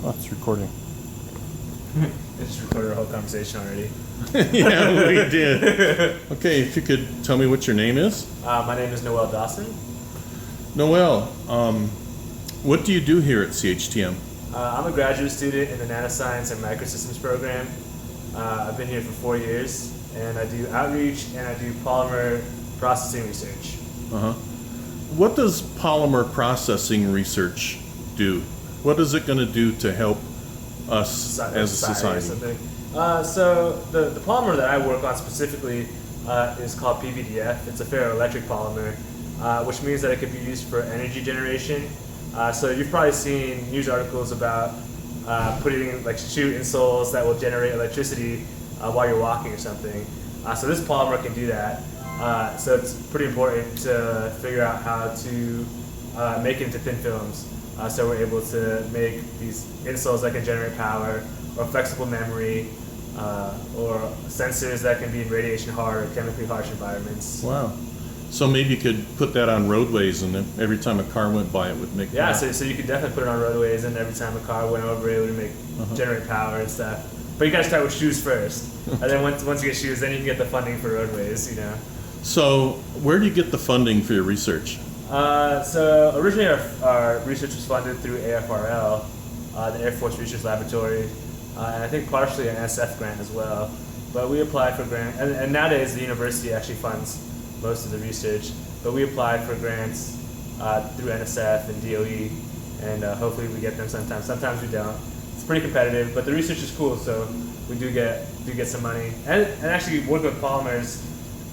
Oh, it's recording. I just recorded our whole conversation already. Yeah, we did. Okay, if you could tell me what your name is. My name is Noel Dawson. Noel, what do you do here at CHTM? I'm a graduate student in the Nanoscience and Microsystems program. I've been here for 4 years, and I do outreach and I do polymer processing research. Uh-huh. What does polymer processing research do? What is it going to do to help us as a society? So the polymer that I work on specifically is called PVDF. It's a ferroelectric polymer, which means that it could be used for energy generation. So you've probably seen news articles about putting like shoe insoles that will generate electricity while you're walking or something. So this polymer can do that. So it's pretty important to figure out how to make it into thin films. So we're able to make these insoles that can generate power, or flexible memory, or sensors that can be in radiation hard or chemically harsh environments. Wow. So maybe you could put that on roadways, and then every time a car went by, it would make Yeah, power. so you could definitely put it on roadways, and every time a car went over, it would make generate power and stuff. But you got to start with shoes first, and then once you get shoes, then you can get the funding for roadways. You know. So where do you get the funding for your research? So originally our research was funded through AFRL, the Air Force Research Laboratory, and I think partially an SF grant as well. But we applied for grants, and nowadays the university actually funds most of the research. But we applied for grants through NSF and DOE, and hopefully we get them sometimes. Sometimes we don't. It's pretty competitive, but the research is cool, so we do get some money. And actually working with polymers,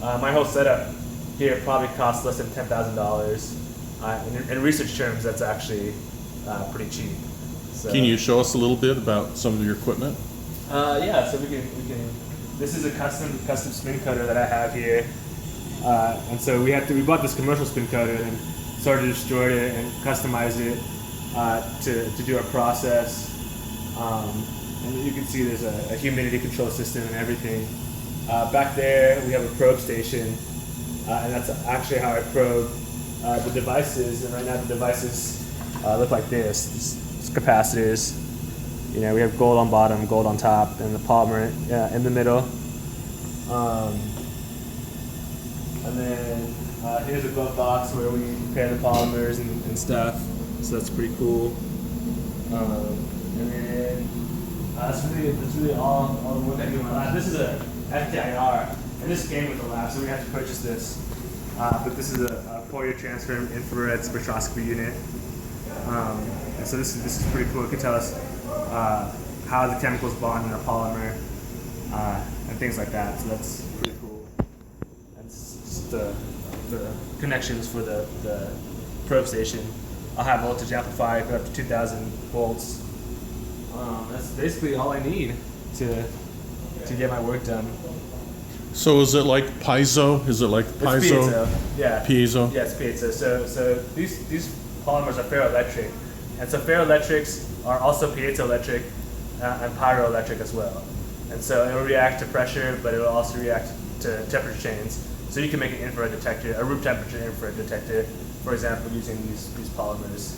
my whole setup here probably costs less than $10,000. In research terms, that's actually pretty cheap. So, Can you show us a little bit about some of your equipment? Yeah, so we can. This is a custom spin coater that I have here, and so we bought this commercial spin coater and sort of destroyed it and customized it to do our process. And you can see there's a humidity control system and everything. Back there we have a probe station, and that's actually how I probe the devices. And right now the devices look like this. These capacitors. You know, we have gold on bottom, gold on top, and the polymer in the middle. And then here's a glove box where we prepare the polymers and stuff. So that's pretty cool. And then that's really all the work I do in my lab. This is a FTIR, and this came with the lab, so we had to purchase this. But this is a Fourier transform infrared spectroscopy unit. And so this is pretty cool. It can tell us how the chemicals bond in a polymer and things like that. So that's pretty cool. That's just the connections for the probe station. I'll have voltage amplifier up to 2,000 volts. That's basically all I need to get my work done. So is it like piezo? Is it like piezo? It's piezo. Yeah. Piezo? Yeah, it's piezo. So these polymers are ferroelectric, and so ferroelectrics are also piezoelectric and pyroelectric as well. And so it will react to pressure, but it will also react to temperature changes. So you can make an infrared detector, a room temperature infrared detector, for example, using these polymers.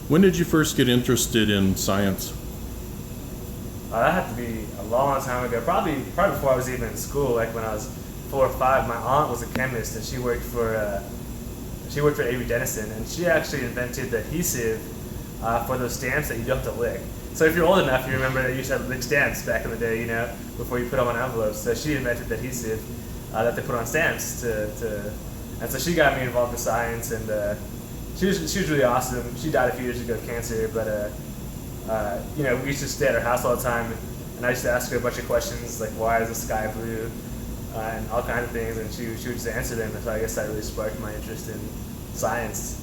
When did you first get interested in science? That had to be a long time ago, probably before I was even in school. Like when I was 4 or 5, my aunt was a chemist, and she worked for Avery Dennison, and she actually invented the adhesive for those stamps that you don't have to lick. So if you're old enough, you remember that you used to have lick stamps back in the day, you know, before you put them on envelopes. So she invented the adhesive that they put on stamps and so she got me involved in science, and she was really awesome. She died a few years ago of cancer, but you know, we used to stay at her house all the time, and I used to ask her a bunch of questions like, why is the sky blue, and all kinds of things, and she would just answer them. And so I guess that really sparked my interest in science,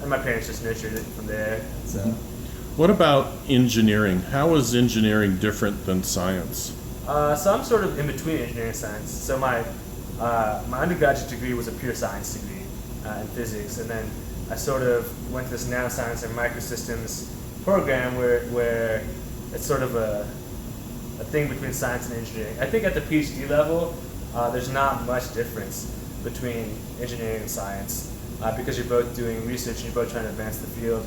and my parents just nurtured it from there. So. What about engineering? How is engineering different than science? So I'm sort of in between engineering and science. So my undergraduate degree was a pure science degree in physics, and then I sort of went to this nanoscience and microsystems program where it's sort of a thing between science and engineering. I think at the PhD level, there's not much difference between engineering and science because you're both doing research and you're both trying to advance the field.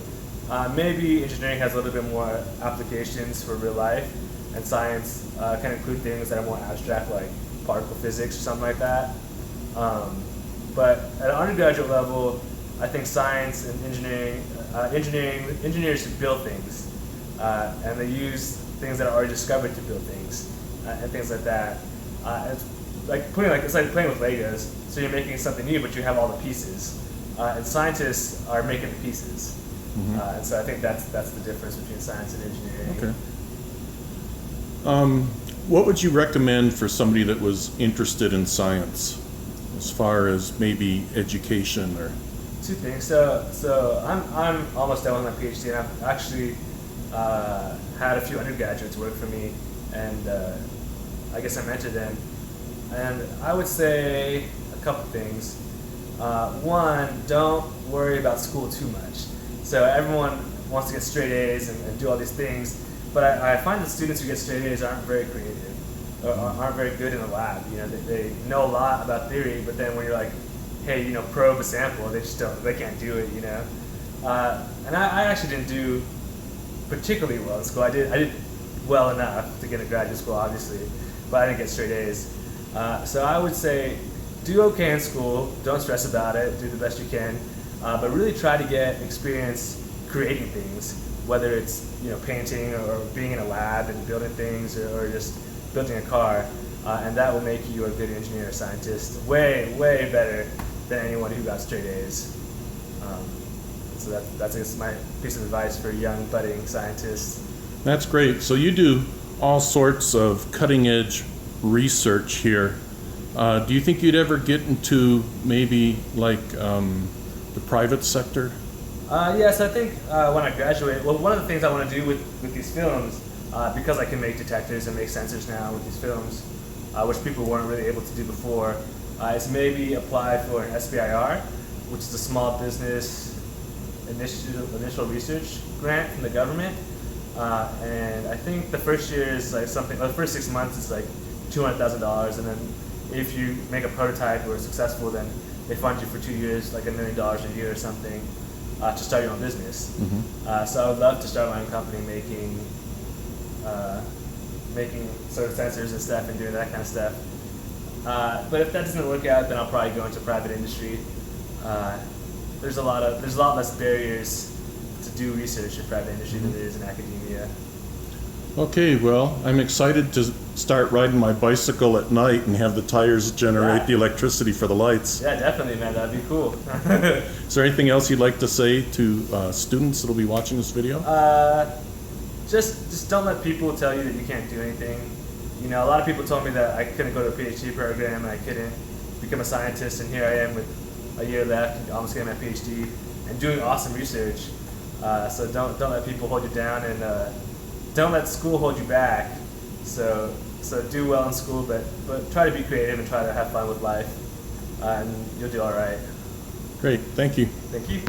Maybe engineering has a little bit more applications for real life, and science can include things that are more abstract, like particle physics or something like that. But at an undergraduate level, I think science and engineers build things, and they use things that are already discovered to build things, and things like that. It's like it's like playing with Legos. So you're making something new, but you have all the pieces, and scientists are making the pieces. And so I think that's the difference between science and engineering. Okay. What would you recommend for somebody that was interested in science, as far as maybe education or? Two things. So I'm almost done with my PhD, and I've actually had a few undergraduates work for me, and I guess I mentored them. And I would say a couple things. One, don't worry about school too much. So everyone wants to get straight A's and do all these things, but I find that students who get straight A's aren't very creative, or aren't very good in the lab. You know, they know a lot about theory, but then when you're like, hey, you know, probe a sample, they can't do it, you know. And I actually didn't do particularly well in school. I did well enough to get into graduate school, obviously, but I didn't get straight A's. So I would say, do okay in school, don't stress about it, do the best you can, but really try to get experience creating things, whether it's, you know, painting or being in a lab and building things, or just building a car, and that will make you a good engineer or scientist, way better than anyone who got straight A's. So that's I guess my piece of advice for young budding scientists. That's great. So you do all sorts of cutting edge research here. Do you think you'd ever get into maybe like the private sector? Yes, I think when I graduate, well, one of the things I want to do with these films, because I can make detectors and make sensors now with these films, which people weren't really able to do before, is maybe apply for an SBIR, which is a small business initial research grant from the government. And I think the first year is like something, the first 6 months is like $200,000, and then if you make a prototype or are successful, then they fund you for 2 years, like $1 million a year or something, to start your own business. So I would love to start my own company making sort of sensors and stuff and doing that kind of stuff. But if that doesn't work out, then I'll probably go into private industry. There's a lot less barriers to do research in private industry than there is in academia. Okay, well, I'm excited to start riding my bicycle at night and have the tires generate the electricity for the lights. Yeah, definitely, man. That'd be cool. Is there anything else you'd like to say to students that'll be watching this video? Just don't let people tell you that you can't do anything. You know, a lot of people told me that I couldn't go to a PhD program and I couldn't become a scientist, and here I am with a year left, almost getting my PhD, and doing awesome research. So don't let people hold you down, and don't let school hold you back. So do well in school, but try to be creative and try to have fun with life, and you'll do all right. Great, thank you. Thank you.